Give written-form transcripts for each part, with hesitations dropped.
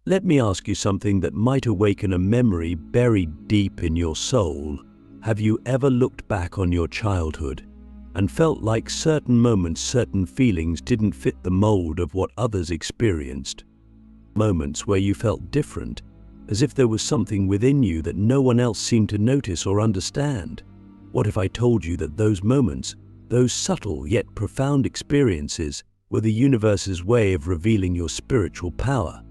Let me ask you something that might awaken a memory buried deep in your soul. Have you ever looked back on your childhood and felt like certain moments, certain feelings didn't fit the mold of what others experienced? Moments where you felt different, as if there was something within you that no one else seemed to notice or understand. What if I told you that those moments, those subtle yet profound experiences, were the universe's way of revealing your spiritual power?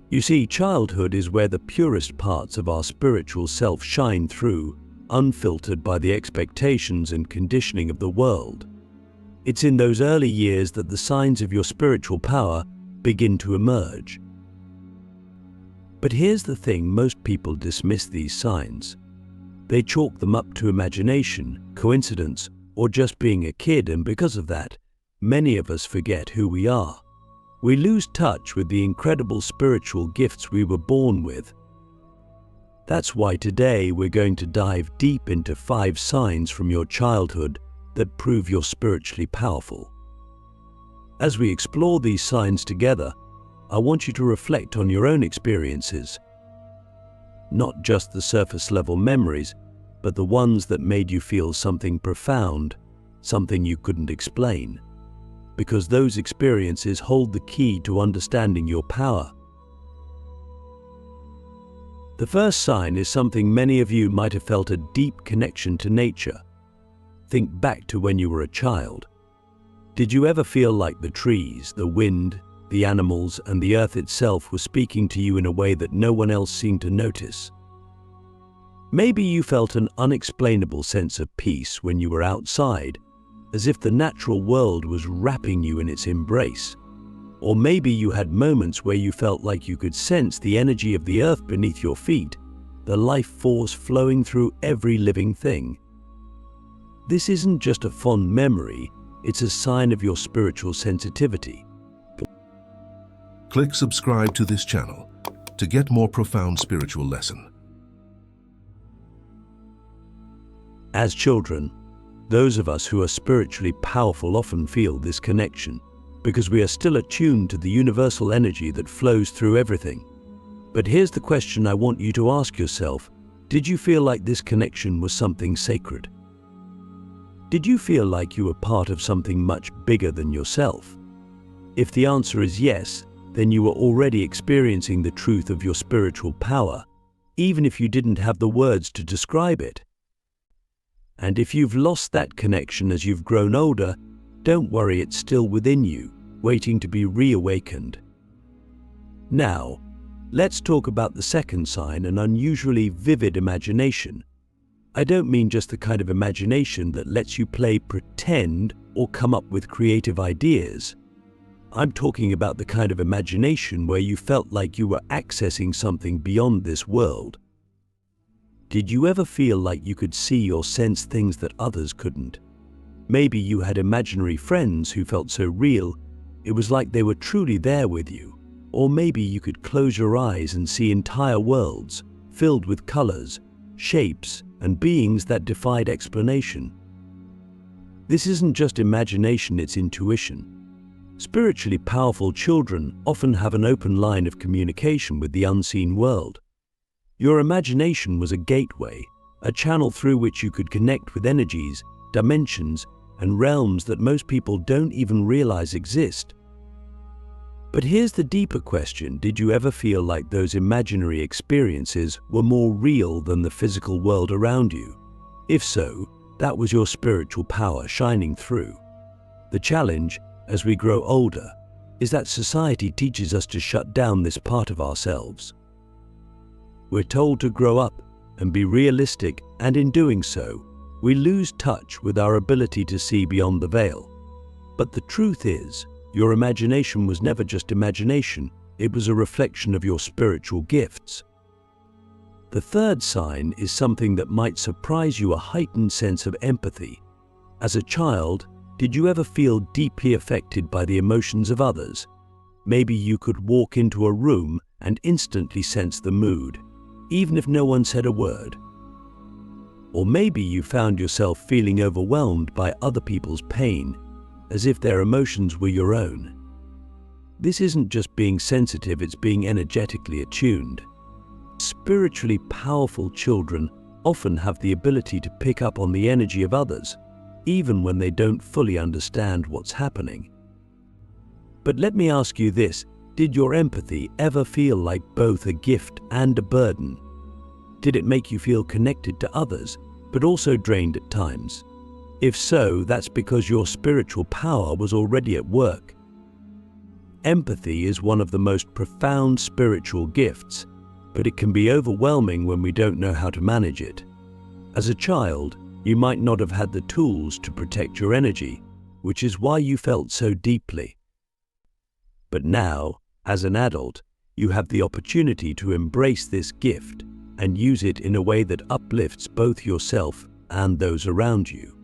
You see, childhood is where the purest parts of our spiritual self shine through, unfiltered by the expectations and conditioning of the world. It's in those early years that the signs of your spiritual power begin to emerge. But here's the thing, most people dismiss these signs. They chalk them up to imagination, coincidence, or just being a kid, and because of that, many of us forget who we are. We lose touch with the incredible spiritual gifts we were born with. That's why today we're going to dive deep into 5 signs from your childhood that prove you're spiritually powerful. As we explore these signs together, I want you to reflect on your own experiences. Not just the surface-level memories, but the ones that made you feel something profound, something you couldn't explain. Because those experiences hold the key to understanding your power. The first sign is something many of you might have felt: a deep connection to nature. Think back to when you were a child. Did you ever feel like the trees, the wind, the animals, and the earth itself were speaking to you in a way that no one else seemed to notice? Maybe you felt an unexplainable sense of peace when you were outside, as if the natural world was wrapping you in its embrace. Or maybe you had moments where you felt like you could sense the energy of the earth beneath your feet, the life force flowing through every living thing. This isn't just a fond memory, it's a sign of your spiritual sensitivity. Click subscribe to this channel to get more profound spiritual lesson. As children, those of us who are spiritually powerful often feel this connection because we are still attuned to the universal energy that flows through everything. But here's the question I want you to ask yourself: did you feel like this connection was something sacred? Did you feel like you were part of something much bigger than yourself? If the answer is yes, then you were already experiencing the truth of your spiritual power, even if you didn't have the words to describe it. And if you've lost that connection as you've grown older, don't worry, it's still within you, waiting to be reawakened. Now, let's talk about the second sign: an unusually vivid imagination. I don't mean just the kind of imagination that lets you play pretend or come up with creative ideas. I'm talking about the kind of imagination where you felt like you were accessing something beyond this world. Did you ever feel like you could see or sense things that others couldn't? Maybe you had imaginary friends who felt so real, it was like they were truly there with you. Or maybe you could close your eyes and see entire worlds filled with colors, shapes, and beings that defied explanation. This isn't just imagination, it's intuition. Spiritually powerful children often have an open line of communication with the unseen world. Your imagination was a gateway, a channel through which you could connect with energies, dimensions, and realms that most people don't even realize exist. But here's the deeper question: did you ever feel like those imaginary experiences were more real than the physical world around you? If so, that was your spiritual power shining through. The challenge, as we grow older, is that society teaches us to shut down this part of ourselves. We're told to grow up and be realistic, and in doing so, we lose touch with our ability to see beyond the veil. But the truth is, your imagination was never just imagination, it was a reflection of your spiritual gifts. The third sign is something that might surprise you: a heightened sense of empathy. As a child, did you ever feel deeply affected by the emotions of others? Maybe you could walk into a room and instantly sense the mood, even if no one said a word. Or maybe you found yourself feeling overwhelmed by other people's pain, as if their emotions were your own. This isn't just being sensitive, it's being energetically attuned. Spiritually powerful children often have the ability to pick up on the energy of others, even when they don't fully understand what's happening. But let me ask you this, did your empathy ever feel like both a gift and a burden? Did it make you feel connected to others, but also drained at times? If so, that's because your spiritual power was already at work. Empathy is one of the most profound spiritual gifts, but it can be overwhelming when we don't know how to manage it. As a child, you might not have had the tools to protect your energy, which is why you felt so deeply. But now, as an adult, you have the opportunity to embrace this gift and use it in a way that uplifts both yourself and those around you.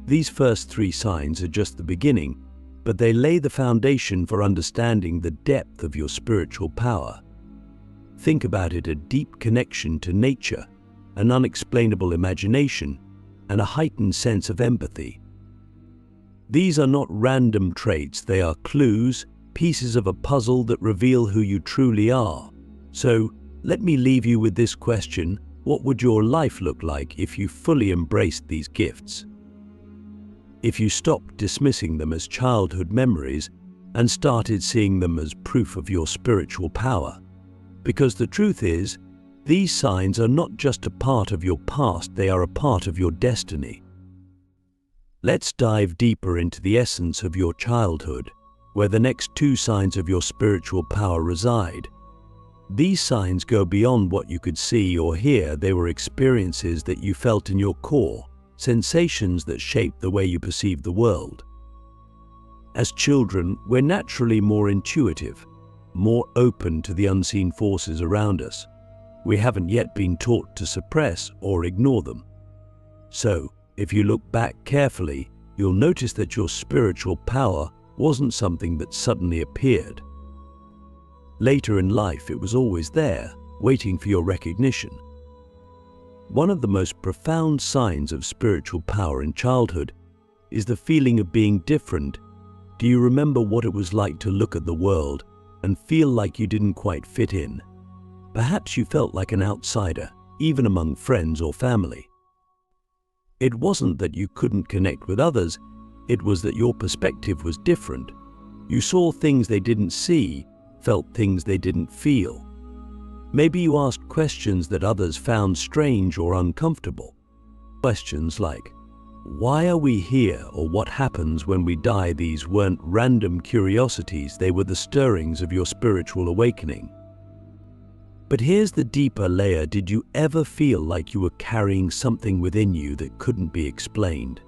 These first 3 signs are just the beginning, but they lay the foundation for understanding the depth of your spiritual power. Think about it: a deep connection to nature, an unexplainable imagination, and a heightened sense of empathy. These are not random traits, they are clues, pieces of a puzzle that reveal who you truly are. So, let me leave you with this question: what would your life look like if you fully embraced these gifts? If you stopped dismissing them as childhood memories and started seeing them as proof of your spiritual power. Because the truth is, these signs are not just a part of your past, they are a part of your destiny. Let's dive deeper into the essence of your childhood, where the next 2 signs of your spiritual power reside. These signs go beyond what you could see or hear. They were experiences that you felt in your core, sensations that shaped the way you perceive the world. As children, we're naturally more intuitive, more open to the unseen forces around us. We haven't yet been taught to suppress or ignore them. So, if you look back carefully, you'll notice that your spiritual power wasn't something that suddenly appeared. Later in life, it was always there, waiting for your recognition. One of the most profound signs of spiritual power in childhood is the feeling of being different. Do you remember what it was like to look at the world and feel like you didn't quite fit in? Perhaps you felt like an outsider, even among friends or family. It wasn't that you couldn't connect with others, it was that your perspective was different. You saw things they didn't see, felt things they didn't feel. Maybe you asked questions that others found strange or uncomfortable. Questions like, why are we here, or what happens when we die? These weren't random curiosities, they were the stirrings of your spiritual awakening. But here's the deeper layer. Did you ever feel like you were carrying something within you that couldn't be explained?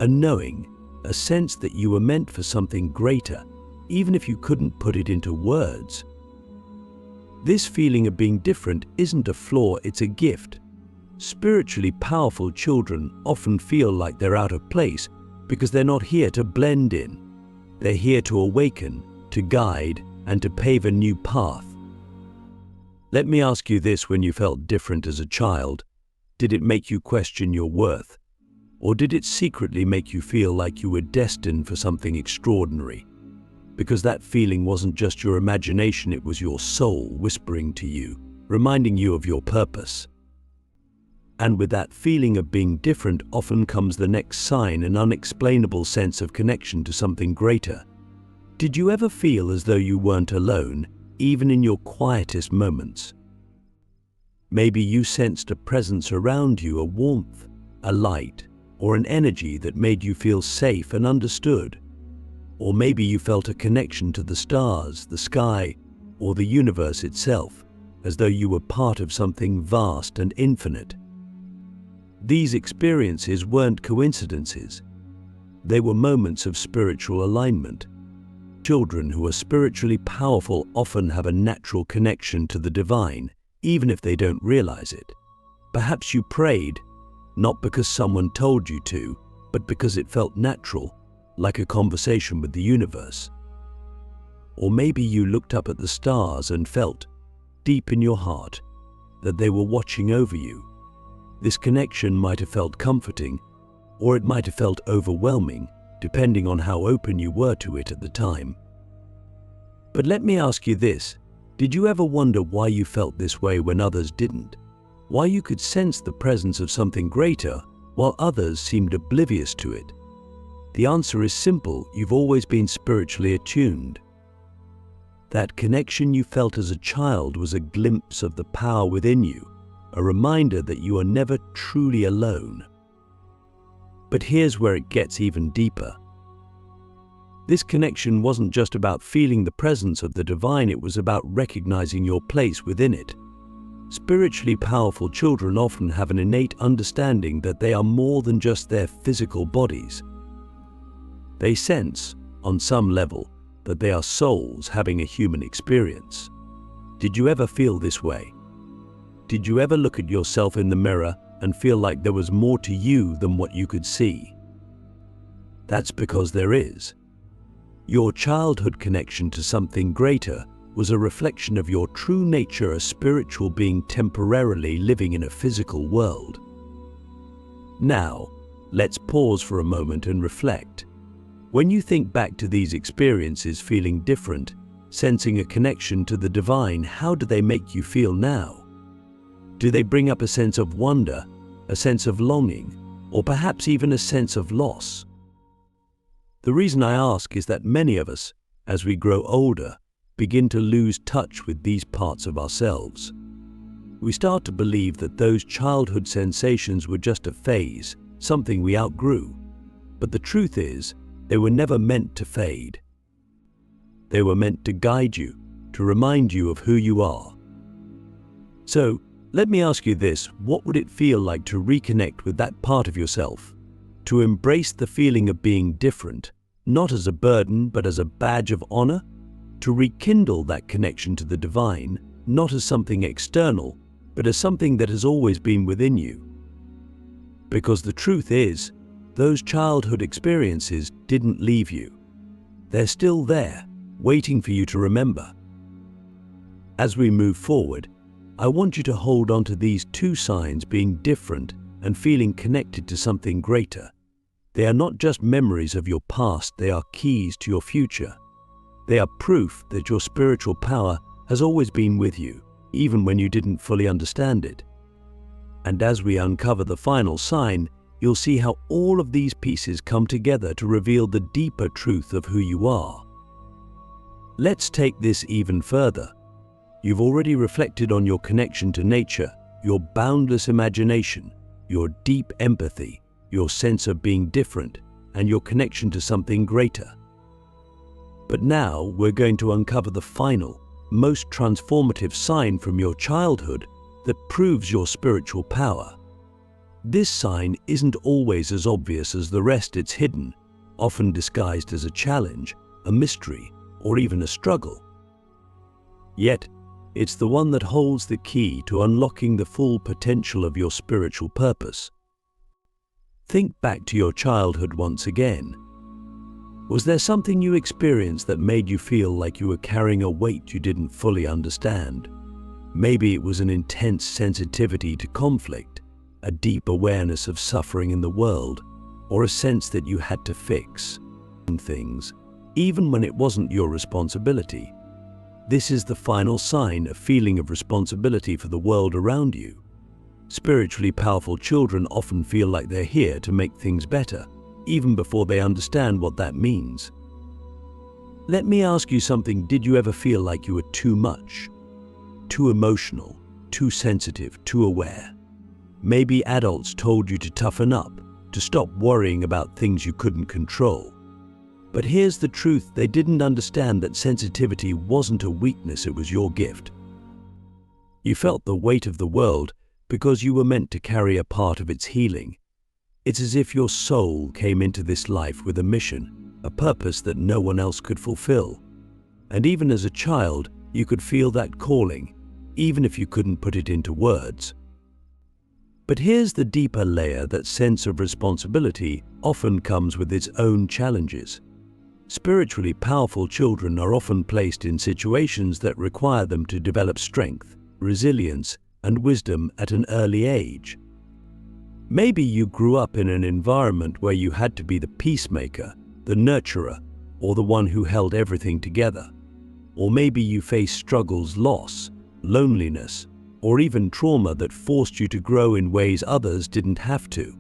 A knowing, a sense that you were meant for something greater, even if you couldn't put it into words. This feeling of being different isn't a flaw, it's a gift. Spiritually powerful children often feel like they're out of place because they're not here to blend in. They're here to awaken, to guide, and to pave a new path. Let me ask you this: when you felt different as a child, did it make you question your worth? Or did it secretly make you feel like you were destined for something extraordinary? Because that feeling wasn't just your imagination, it was your soul whispering to you, reminding you of your purpose. And with that feeling of being different often comes the next sign, an unexplainable sense of connection to something greater. Did you ever feel as though you weren't alone, even in your quietest moments? Maybe you sensed a presence around you, a warmth, a light, or an energy that made you feel safe and understood. Or maybe you felt a connection to the stars, the sky, or the universe itself, as though you were part of something vast and infinite. These experiences weren't coincidences. They were moments of spiritual alignment. Children who are spiritually powerful often have a natural connection to the divine, even if they don't realize it. Perhaps you prayed, not because someone told you to, but because it felt natural, like a conversation with the universe. Or maybe you looked up at the stars and felt, deep in your heart, that they were watching over you. This connection might have felt comforting, or it might have felt overwhelming, depending on how open you were to it at the time. But let me ask you this, did you ever wonder why you felt this way when others didn't? Why you could sense the presence of something greater while others seemed oblivious to it? The answer is simple: you've always been spiritually attuned. That connection you felt as a child was a glimpse of the power within you, a reminder that you are never truly alone. But here's where it gets even deeper. This connection wasn't just about feeling the presence of the divine, it was about recognizing your place within it. Spiritually powerful children often have an innate understanding that they are more than just their physical bodies. They sense, on some level, that they are souls having a human experience. Did you ever feel this way? Did you ever look at yourself in the mirror and feel like there was more to you than what you could see? That's because there is. Your childhood connection to something greater was a reflection of your true nature, a spiritual being temporarily living in a physical world. Now, let's pause for a moment and reflect. When you think back to these experiences, feeling different, sensing a connection to the divine, how do they make you feel now? Do they bring up a sense of wonder, a sense of longing, or perhaps even a sense of loss? The reason I ask is that many of us, as we grow older, begin to lose touch with these parts of ourselves. We start to believe that those childhood sensations were just a phase, something we outgrew. But the truth is, they were never meant to fade. They were meant to guide you, to remind you of who you are. So, let me ask you this: what would it feel like to reconnect with that part of yourself? To embrace the feeling of being different, not as a burden but as a badge of honor? To rekindle that connection to the divine, not as something external, but as something that has always been within you? Because the truth is, those childhood experiences didn't leave you. They're still there, waiting for you to remember. As we move forward, I want you to hold on to these two signs: being different and feeling connected to something greater. They are not just memories of your past, they are keys to your future. They are proof that your spiritual power has always been with you, even when you didn't fully understand it. And as we uncover the final sign, you'll see how all of these pieces come together to reveal the deeper truth of who you are. Let's take this even further. You've already reflected on your connection to nature, your boundless imagination, your deep empathy, your sense of being different, and your connection to something greater. But now we're going to uncover the final, most transformative sign from your childhood that proves your spiritual power. This sign isn't always as obvious as the rest. It's hidden, often disguised as a challenge, a mystery, or even a struggle. Yet, it's the one that holds the key to unlocking the full potential of your spiritual purpose. Think back to your childhood once again. Was there something you experienced that made you feel like you were carrying a weight you didn't fully understand? Maybe it was an intense sensitivity to conflict, a deep awareness of suffering in the world, or a sense that you had to fix things, even when it wasn't your responsibility. This is the final sign, a feeling of responsibility for the world around you. Spiritually powerful children often feel like they're here to make things better, even before they understand what that means. Let me ask you something: did you ever feel like you were too much? Too emotional, too sensitive, too aware? Maybe adults told you to toughen up, to stop worrying about things you couldn't control. But here's the truth: they didn't understand that sensitivity wasn't a weakness, it was your gift. You felt the weight of the world because you were meant to carry a part of its healing. It's as if your soul came into this life with a mission, a purpose that no one else could fulfill. And even as a child, you could feel that calling, even if you couldn't put it into words. But here's the deeper layer: that sense of responsibility often comes with its own challenges. Spiritually powerful children are often placed in situations that require them to develop strength, resilience, and wisdom at an early age. Maybe you grew up in an environment where you had to be the peacemaker, the nurturer, or the one who held everything together. Or maybe you faced struggles, loss, loneliness, or even trauma that forced you to grow in ways others didn't have to.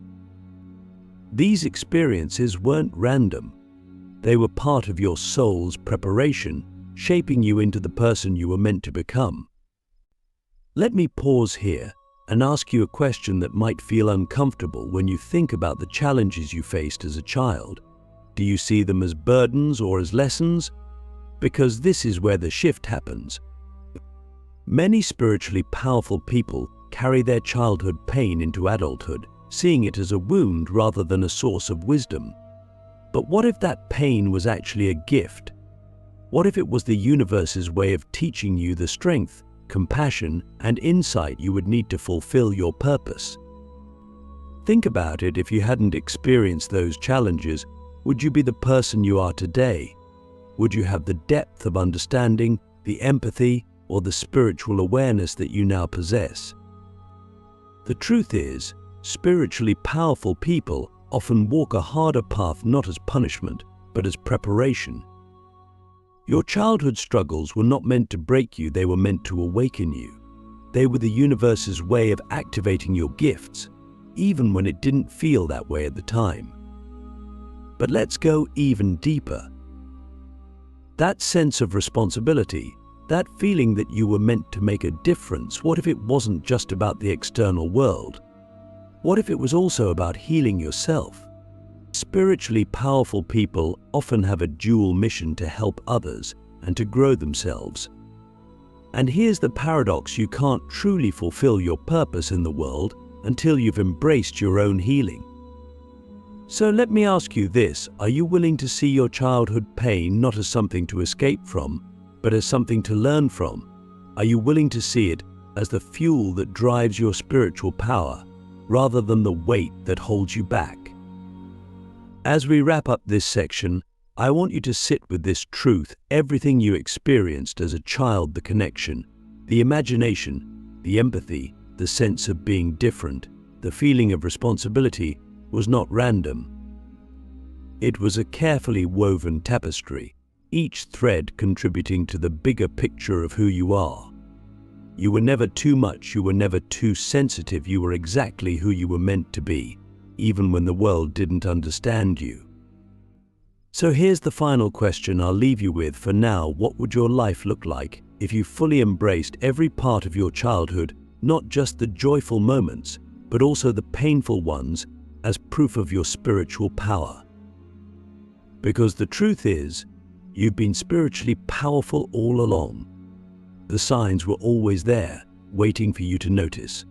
These experiences weren't random. They were part of your soul's preparation, shaping you into the person you were meant to become. Let me pause here and ask you a question that might feel uncomfortable when you think about the challenges you faced as a child. Do you see them as burdens or as lessons? Because this is where the shift happens. Many spiritually powerful people carry their childhood pain into adulthood, seeing it as a wound rather than a source of wisdom. But what if that pain was actually a gift? What if it was the universe's way of teaching you the strength, compassion, and insight you would need to fulfill your purpose? Think about it. If you hadn't experienced those challenges, would you be the person you are today? Would you have the depth of understanding, the empathy, or the spiritual awareness that you now possess? The truth is, spiritually powerful people often walk a harder path not as punishment, but as preparation. Your childhood struggles were not meant to break you, they were meant to awaken you. They were the universe's way of activating your gifts, even when it didn't feel that way at the time. But let's go even deeper. That sense of responsibility, that feeling that you were meant to make a difference, what if it wasn't just about the external world? What if it was also about healing yourself? Spiritually powerful people often have a dual mission: to help others and to grow themselves. And here's the paradox: you can't truly fulfill your purpose in the world until you've embraced your own healing. So let me ask you this: are you willing to see your childhood pain not as something to escape from, but as something to learn from? Are you willing to see it as the fuel that drives your spiritual power, rather than the weight that holds you back? As we wrap up this section, I want you to sit with this truth: everything you experienced as a child, the connection, the imagination, the empathy, the sense of being different, the feeling of responsibility, was not random. It was a carefully woven tapestry, each thread contributing to the bigger picture of who you are. You were never too much, you were never too sensitive, you were exactly who you were meant to be, even when the world didn't understand you. So here's the final question I'll leave you with for now: what would your life look like if you fully embraced every part of your childhood, not just the joyful moments, but also the painful ones, as proof of your spiritual power? Because the truth is, you've been spiritually powerful all along. The signs were always there, waiting for you to notice.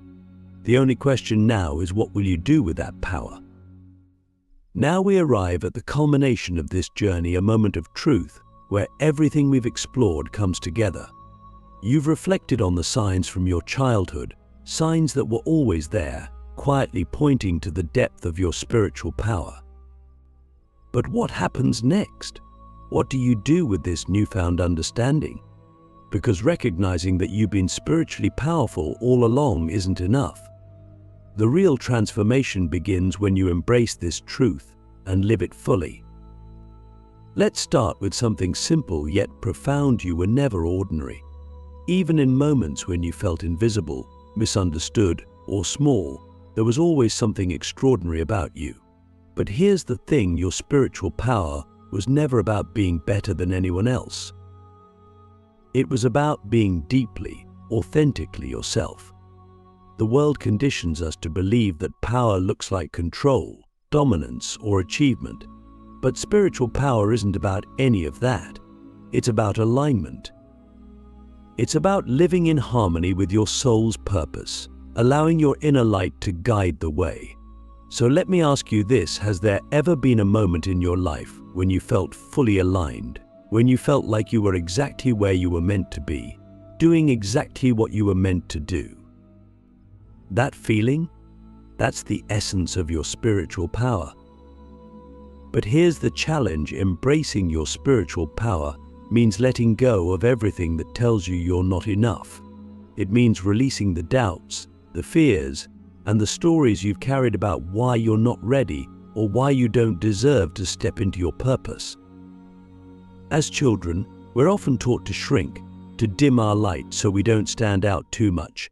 The only question now is, what will you do with that power? Now we arrive at the culmination of this journey, a moment of truth, where everything we've explored comes together. You've reflected on the signs from your childhood, signs that were always there, quietly pointing to the depth of your spiritual power. But what happens next? What do you do with this newfound understanding? Because recognizing that you've been spiritually powerful all along isn't enough. The real transformation begins when you embrace this truth and live it fully. Let's start with something simple yet profound. You were never ordinary. Even in moments when you felt invisible, misunderstood, or small, there was always something extraordinary about you. But here's the thing: your spiritual power was never about being better than anyone else. It was about being deeply, authentically yourself. The world conditions us to believe that power looks like control, dominance, or achievement. But spiritual power isn't about any of that. It's about alignment. It's about living in harmony with your soul's purpose, allowing your inner light to guide the way. So let me ask you this: has there ever been a moment in your life when you felt fully aligned, when you felt like you were exactly where you were meant to be, doing exactly what you were meant to do? That feeling? That's the essence of your spiritual power. But here's the challenge: embracing your spiritual power means letting go of everything that tells you you're not enough. It means releasing the doubts, the fears, and the stories you've carried about why you're not ready or why you don't deserve to step into your purpose. As children, We're often taught to shrink, to dim our light so we don't stand out too much.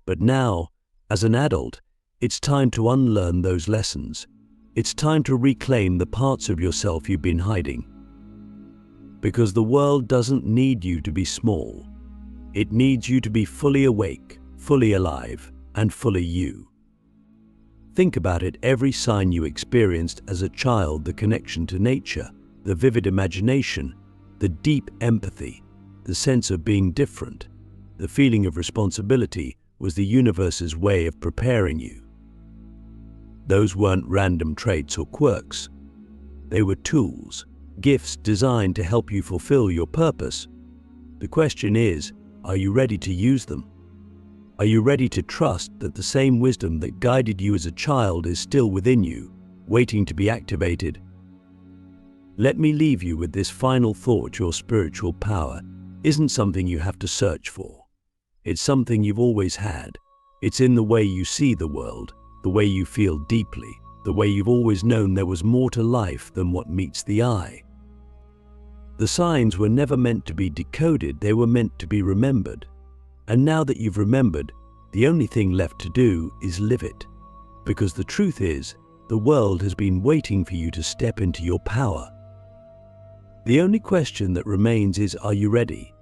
But now, as an adult, it's time to unlearn those lessons. It's time to reclaim the parts of yourself you've been hiding. Because the world doesn't need you to be small. It needs you to be fully awake, fully alive, and fully you. Think about it, every sign you experienced as a child, the connection to nature, the vivid imagination, the deep empathy, the sense of being different, the feeling of responsibility was the universe's way of preparing you. Those weren't random traits or quirks. They were tools, gifts designed to help you fulfill your purpose. The question is, are you ready to use them? Are you ready to trust that the same wisdom that guided you as a child is still within you, waiting to be activated? Let me leave you with this final thought: your spiritual power isn't something you have to search for. It's something you've always had. It's in the way you see the world, the way you feel deeply, the way you've always known there was more to life than what meets the eye. The signs were never meant to be decoded, they were meant to be remembered. And now that you've remembered, the only thing left to do is live it. Because the truth is, the world has been waiting for you to step into your power. The only question that remains is, are you ready?